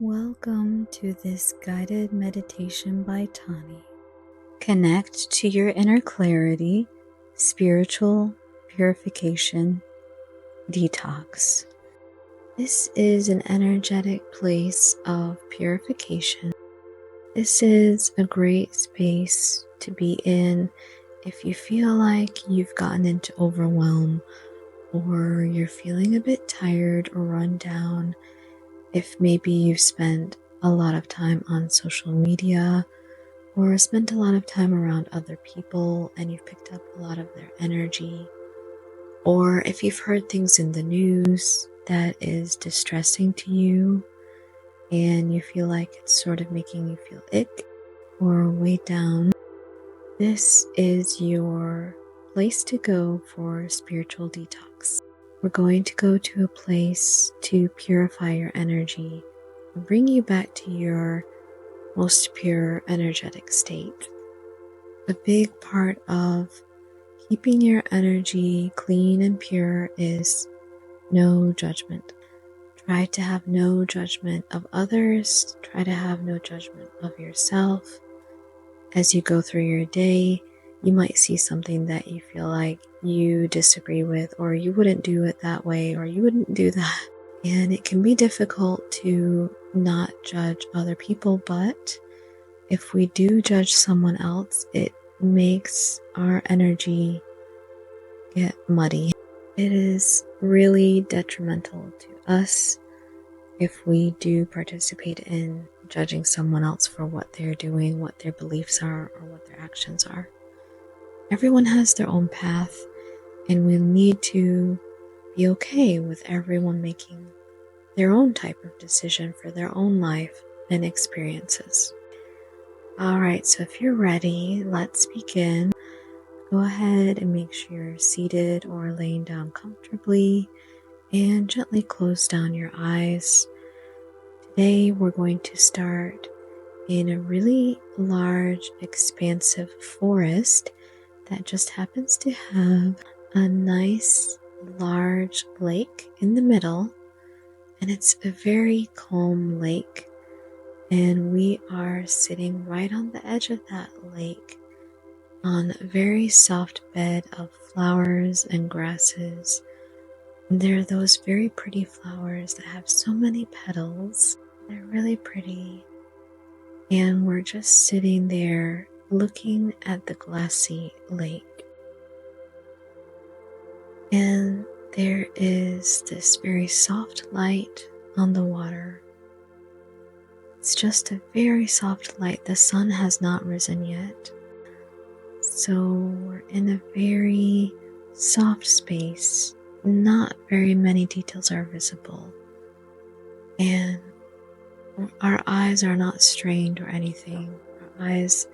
Welcome to this guided meditation by Tanya. Connect to your inner clarity, spiritual purification, detox. This is an energetic place of purification. This is a great space to be in if you feel like you've gotten into overwhelm or you're feeling a bit tired or run down. If maybe you've spent a lot of time on social media or spent a lot of time around other people and you've picked up a lot of their energy, or if you've heard things in the news that is distressing to you and you feel like it's sort of making you feel ick or weighed down, this is your place to go for spiritual detox. We're going to go to a place to purify your energy and bring you back to your most pure energetic state. A big part of keeping your energy clean and pure is no judgment. Try to have no judgment of others. Try to have no judgment of yourself. As you go through your day, you might see something that you feel like you disagree with, or you wouldn't do it that way, or you wouldn't do that. And it can be difficult to not judge other people, but if we do judge someone else, it makes our energy get muddy. It is really detrimental to us if we do participate in judging someone else for what they're doing, what their beliefs are, or what their actions are. Everyone has their own path, and we need to be okay with everyone making their own type of decision for their own life and experiences. Alright, so if you're ready, let's begin. Go ahead and make sure you're seated or laying down comfortably and gently close down your eyes. Today we're going to start in a really large, expansive forest that just happens to have a nice, large lake in the middle, and it's a very calm lake, and we are sitting right on the edge of that lake on a very soft bed of flowers and grasses. And there are those very pretty flowers that have so many petals. They're really pretty, and we're just sitting there looking at the glassy lake. And there is this very soft light on the water. It's just a very soft light. The sun has not risen yet. So we're in a very soft space. Not very many details are visible. And our eyes are not strained or anything. Our eyes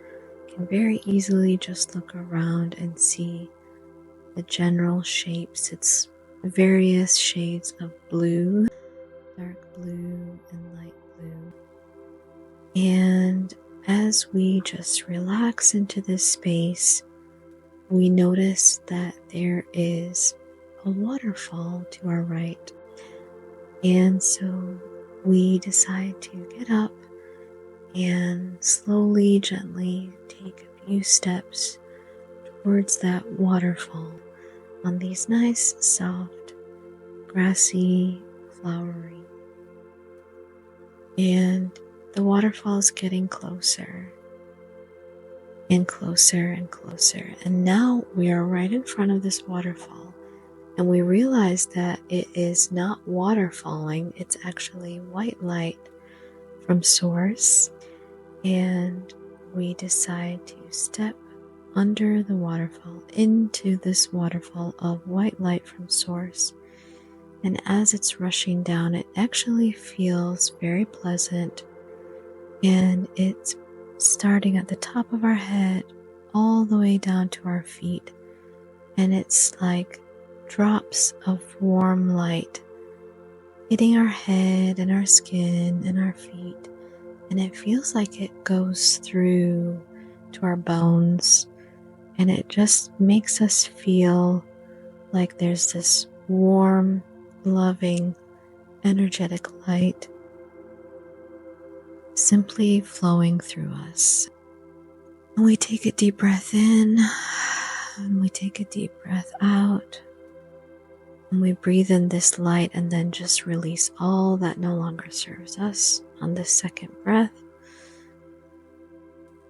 can very easily just look around and see the general shapes. It's various shades of blue, dark blue and light blue. And as we just relax into this space, we notice that there is a waterfall to our right. And so we decide to get up and slowly, gently take a few steps towards that waterfall on these nice, soft, grassy, flowery. And the waterfall is getting closer and closer and closer. And now we are right in front of this waterfall. And we realize that it is not water falling, it's actually white light from source. And we decide to step under the waterfall into this waterfall of white light from source. And as it's rushing down, it actually feels very pleasant. And it's starting at the top of our head all the way down to our feet. And it's like drops of warm light hitting our head and our skin and our feet, and it feels like it goes through to our bones, and it just makes us feel like there's this warm, loving, energetic light simply flowing through us. And we take a deep breath in, and we take a deep breath out. And we breathe in this light and then just release all that no longer serves us on this second breath.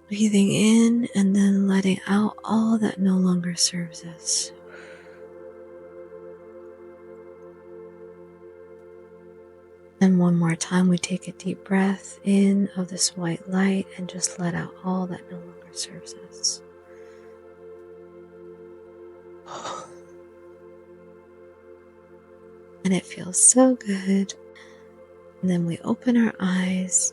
Breathing in and then letting out all that no longer serves us. And one more time, we take a deep breath in of this white light and just let out all that no longer serves us. And it feels so good. And then we open our eyes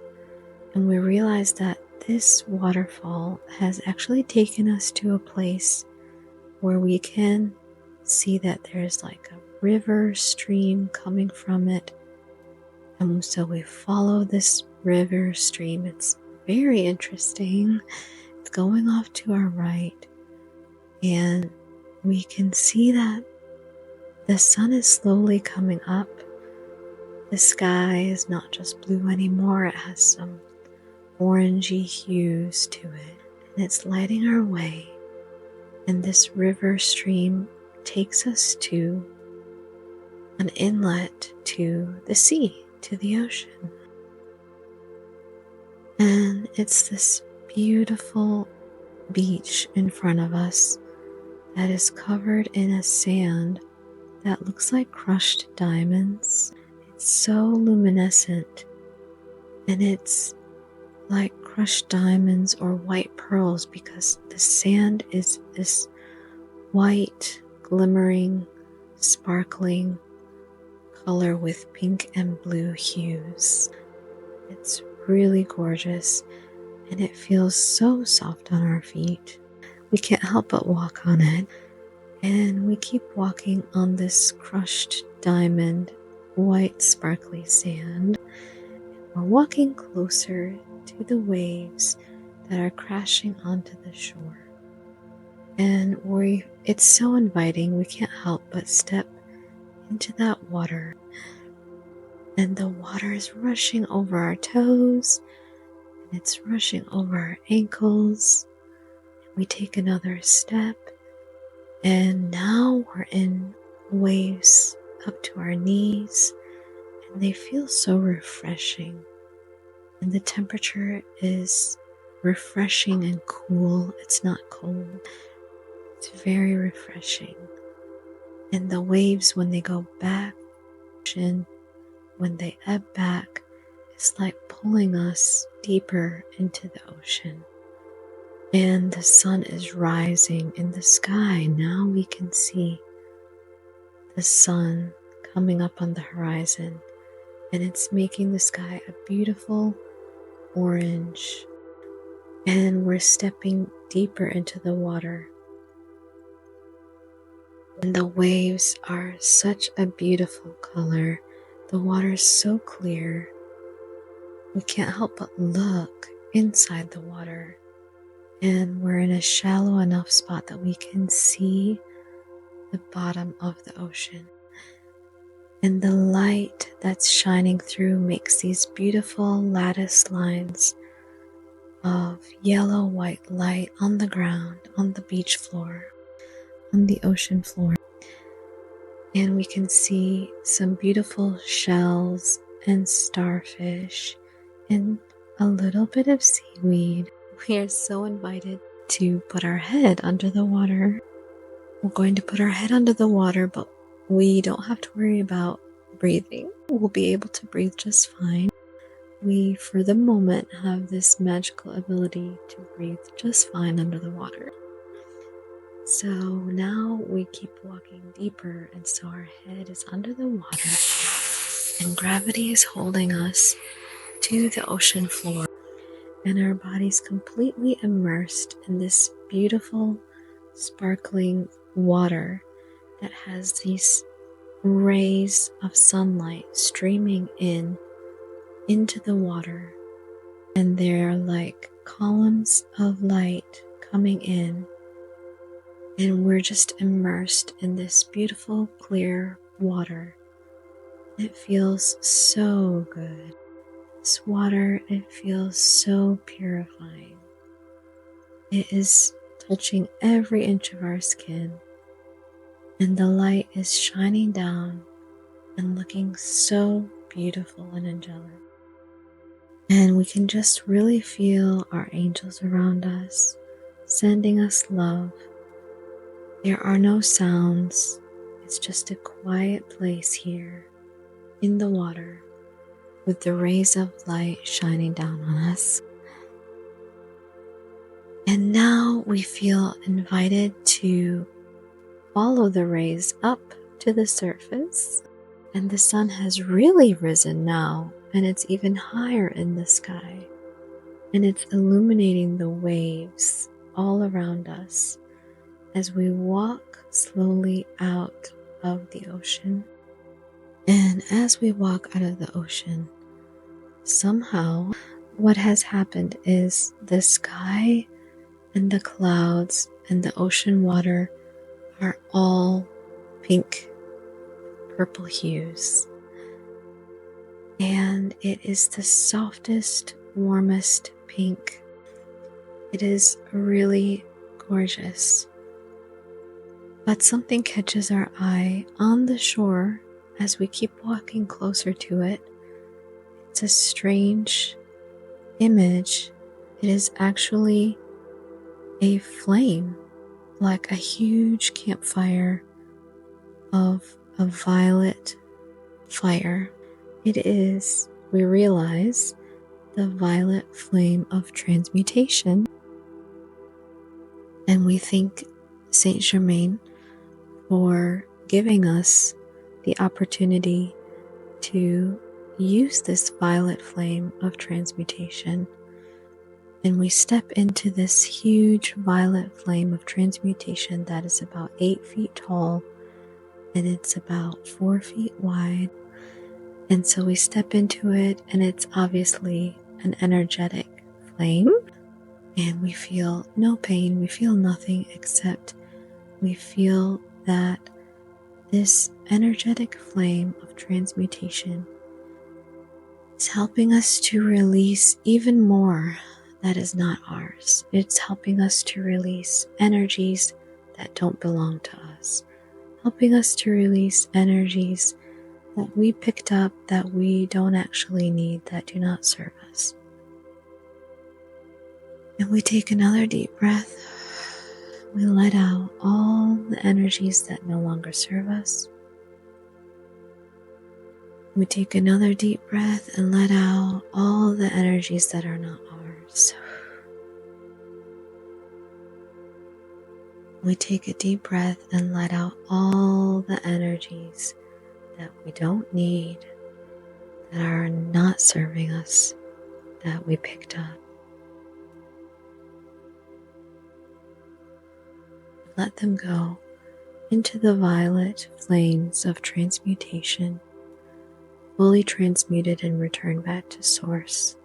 and we realize that this waterfall has actually taken us to a place where we can see that there's like a river stream coming from it. And so we follow this river stream. It's very interesting. It's going off to our right. And we can see that the sun is slowly coming up. The sky is not just blue anymore. It has some orangey hues to it. And it's lighting our way. And this river stream takes us to an inlet to the sea, to the ocean. And it's this beautiful beach in front of us that is covered in a sand that looks like crushed diamonds. It's so luminescent, and it's like crushed diamonds or white pearls because the sand is this white, glimmering, sparkling color with pink and blue hues. It's really gorgeous, and it feels so soft on our feet. We can't help but walk on it, and we keep walking on this crushed diamond, white sparkly sand. We're walking closer to the waves that are crashing onto the shore. And it's so inviting, we can't help but step into that water. And the water is rushing over our toes, and it's rushing over our ankles. We take another step, and now we're in waves up to our knees, and they feel so refreshing. And the temperature is refreshing and cool. It's not cold. It's very refreshing. And the waves, when they go back, when they ebb back, it's like pulling us deeper into the ocean. And the sun is rising in the sky. Now we can see the sun coming up on the horizon, and it's making the sky a beautiful orange. And we're stepping deeper into the water. And the waves are such a beautiful color. The water is so clear. We can't help but look inside the water. And we're in a shallow enough spot that we can see the bottom of the ocean. And the light that's shining through makes these beautiful lattice lines of yellow-white light on the ground, on the beach floor, on the ocean floor. And we can see some beautiful shells and starfish and a little bit of seaweed. We are so invited to put our head under the water. We're going to put our head under the water, but we don't have to worry about breathing. We'll be able to breathe just fine. We, for the moment, have this magical ability to breathe just fine under the water. So now we keep walking deeper, and so our head is under the water, and gravity is holding us to the ocean floor, and our body's completely immersed in this beautiful, sparkling water that has these rays of sunlight streaming into the water, and they're like columns of light coming in, and we're just immersed in this beautiful clear water. It feels so good, This water, it feels so purifying. It is touching every inch of our skin, and the light is shining down and looking so beautiful and angelic. And we can just really feel our angels around us, sending us love. There are no sounds. It's just a quiet place here in the water with the rays of light shining down on us. And now we feel invited to follow the rays up to the surface. And the sun has really risen now, and it's even higher in the sky. And it's illuminating the waves all around us as we walk slowly out of the ocean. And as we walk out of the ocean, somehow what has happened is the sky and the clouds and the ocean water are all pink, purple hues. And it is the softest, warmest pink. It is really gorgeous. But something catches our eye on the shore as we keep walking closer to it. It's a strange image. It is actually a flame, like a huge campfire of a violet fire. It is, we realize, the violet flame of transmutation. And we thank Saint Germain for giving us the opportunity to use this violet flame of transmutation. And we step into this huge violet flame of transmutation that is about 8 feet tall and it's about 4 feet wide. And so we step into it, and it's obviously an energetic flame, and we feel no pain, we feel nothing, except we feel that this energetic flame of transmutation is helping us to release even more that is not ours. It's helping us to release energies that don't belong to us, helping us to release energies that we picked up that we don't actually need, that do not serve us. And we take another deep breath. We let out all the energies that no longer serve us. We take another deep breath and let out all the energies that are not ours. We take a deep breath and let out all the energies that we don't need, that are not serving us, that we picked up. Let them go into the violet flames of transmutation, fully transmuted and returned back to source.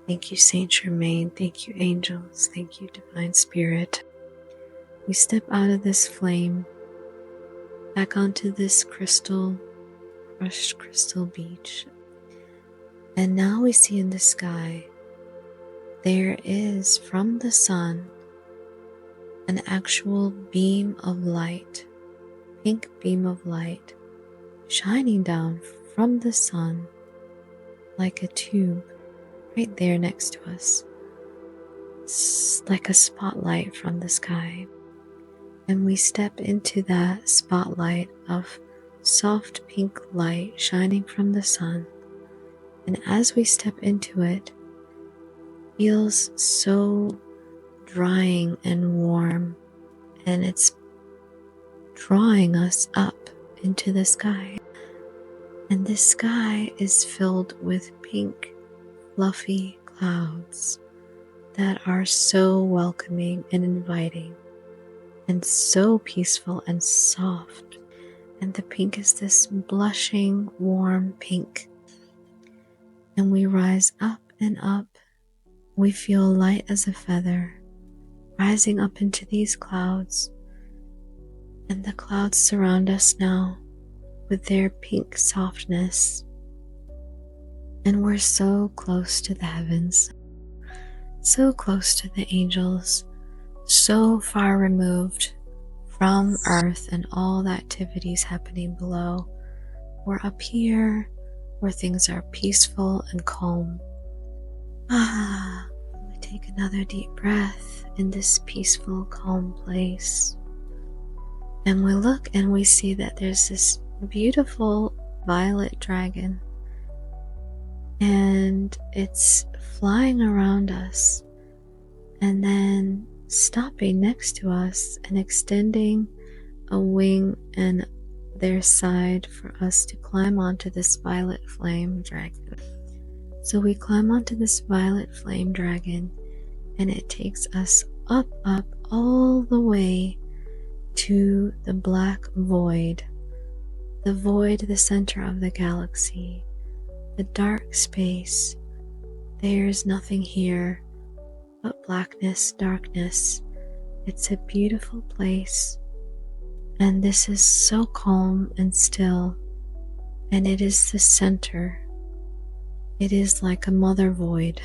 Thank you, Saint Germain. Thank you, angels. Thank you, Divine Spirit. We step out of this flame back onto this crystal, crushed crystal beach. And now we see in the sky, there is from the sun an actual beam of light, pink beam of light, shining down from the sun like a tube right there next to us. It's like a spotlight from the sky. And we step into that spotlight of soft pink light shining from the sun. And as we step into it, it feels so drying and warm, and it's drawing us up into the sky. And the sky is filled with pink, fluffy clouds that are so welcoming and inviting, and so peaceful and soft. And the pink is this blushing, warm pink. And we rise up and up. We feel light as a feather, rising up into these clouds. And the clouds surround us now with their pink softness. And we're so close to the heavens, so close to the angels, so far removed from earth and all the activities happening below. We're up here where things are peaceful and calm. We take another deep breath in this peaceful, calm place. And we look and we see that there's this beautiful violet dragon. And it's flying around us and then stopping next to us and extending a wing and their side for us to climb onto this violet flame dragon. So we climb onto this violet flame dragon and it takes us up all the way to the black void, the center of the galaxy, the dark space. There's nothing here but blackness, darkness. It's a beautiful place, and this is so calm and still, and it is the center. It is like a mother void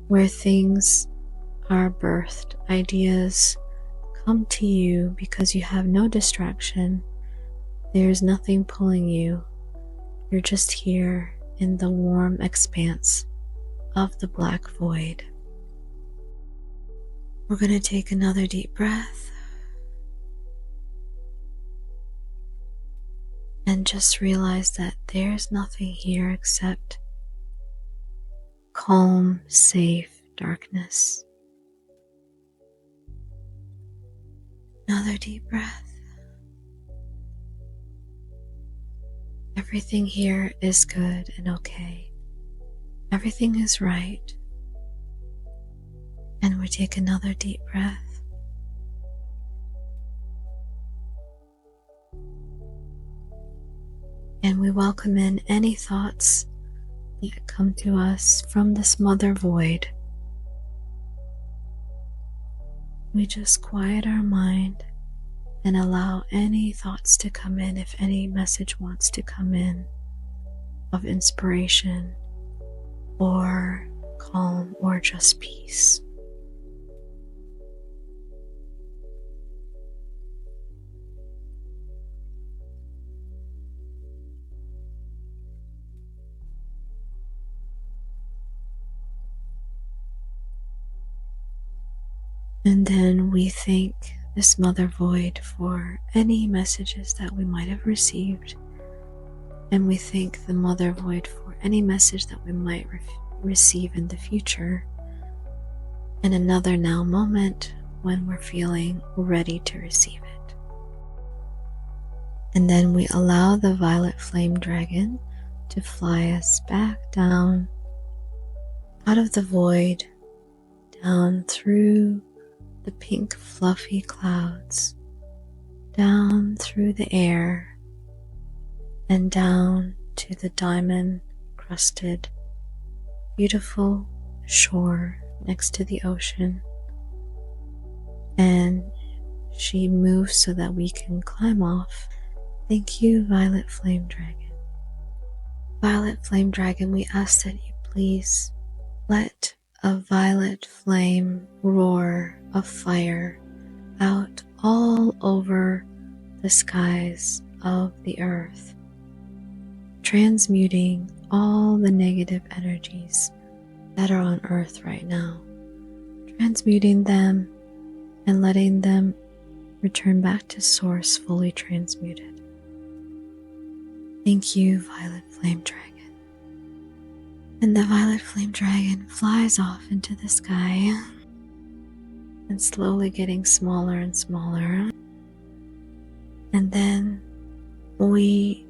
where things are birthed, ideas come to you because you have no distraction. There's nothing pulling you. You're just here in the warm expanse of the black void. We're going to take another deep breath and just realize that there's nothing here except calm, safe darkness. Another deep breath. Everything here is good and okay. Everything is right. And we take another deep breath. And we welcome in any thoughts that come to us from this mother void. We just quiet our mind and allow any thoughts to come in if any message wants to come in of inspiration or calm or just peace. And then we thank this mother void for any messages that we might have received. And we thank the mother void for any message that we might receive in the future. In another now moment when we're feeling ready to receive it. And then we allow the violet flame dragon to fly us back down out of the void, down through the pink fluffy clouds, down through the air, and down to the diamond crusted, beautiful shore next to the ocean. And she moves so that we can climb off. Thank you, Violet Flame Dragon. Violet Flame Dragon, we ask that you please let a violet flame roar of fire out all over the skies of the earth, transmuting all the negative energies that are on earth right now, transmuting them and letting them return back to source fully transmuted. Thank you, Violet Flame Dragon. And the Violet Flame Dragon flies off into the sky and slowly getting smaller and smaller. And then we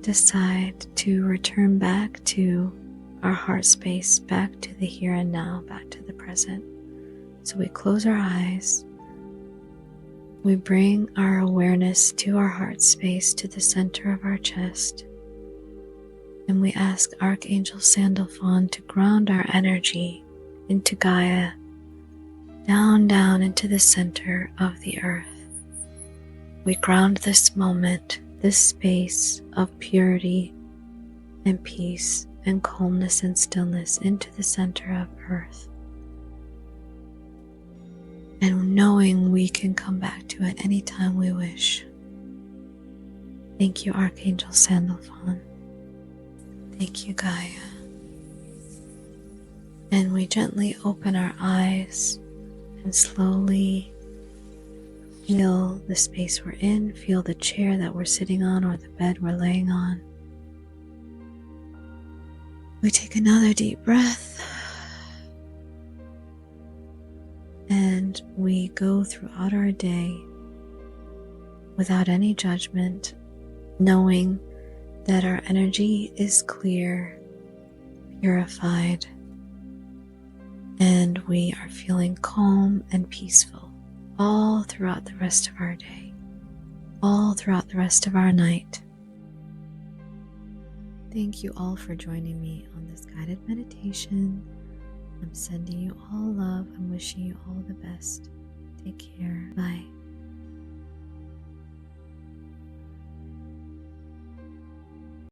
decide to return back to our heart space, back to the here and now, back to the present. So we close our eyes. We bring our awareness to our heart space, to the center of our chest. And we ask Archangel Sandalphon to ground our energy into Gaia, down into the center of the earth. We ground this moment, this space of purity and peace and calmness and stillness into the center of Earth. And knowing we can come back to it anytime we wish. Thank you, Archangel Sandalphon. Thank you, Gaia. And we gently open our eyes and slowly feel the space we're in, feel the chair that we're sitting on or the bed we're laying on. We take another deep breath and we go throughout our day without any judgment, knowing that our energy is clear, purified, and we are feeling calm and peaceful all throughout the rest of our day, all throughout the rest of our night. Thank you all for joining me on this guided meditation. I'm sending you all love and wishing you all the best. Take care. Bye.